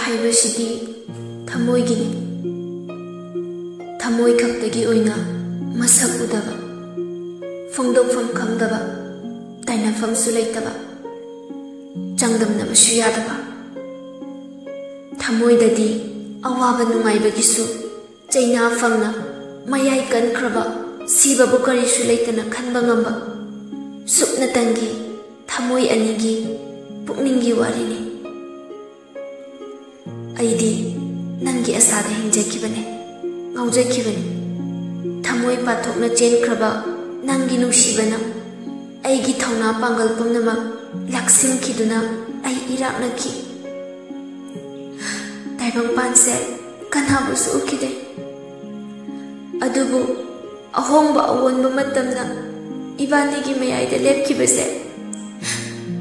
हाइबसिदी थमोइगिनी थमोइ खक्तगी ओइना मसक उदबा फोंदोकफम खंगदबा ताइनाफमसु लेतबा चंगदमनबसु यादबा थमोइददी अवाबा नुंगाइबगिसु चैना फंगना मयाइ कनख्रबा सिबबु करिसु लेतना खनबा ngamba सुपनतंगी थमोइ अनिगी पुकनिंगी वारिनी अइदी नंगी असादा हिंजखिबने ngaujakibane थमोइ पाथोकना चेनख्रबा नंगी नुसिबना अइगी थौना पांगल पुमनमा लाक्सिमखिदुना अइ इराकनखि ताइबंगपानसे कनाबुसु उखिदे अदुबु अहोंबा अवोनबा मतमना इबानीगी मयाइदा लेपखिबसे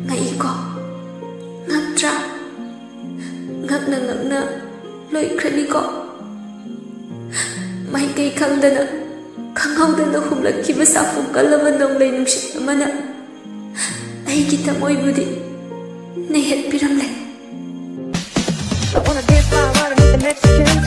ngaiko ngaktra ngakna loikraniko mai kai khangdana khanghaudana humlakhiba safu kalaba nonglei nungsit amana aigi tamoi budi nehet piramle. I wanna dance by the next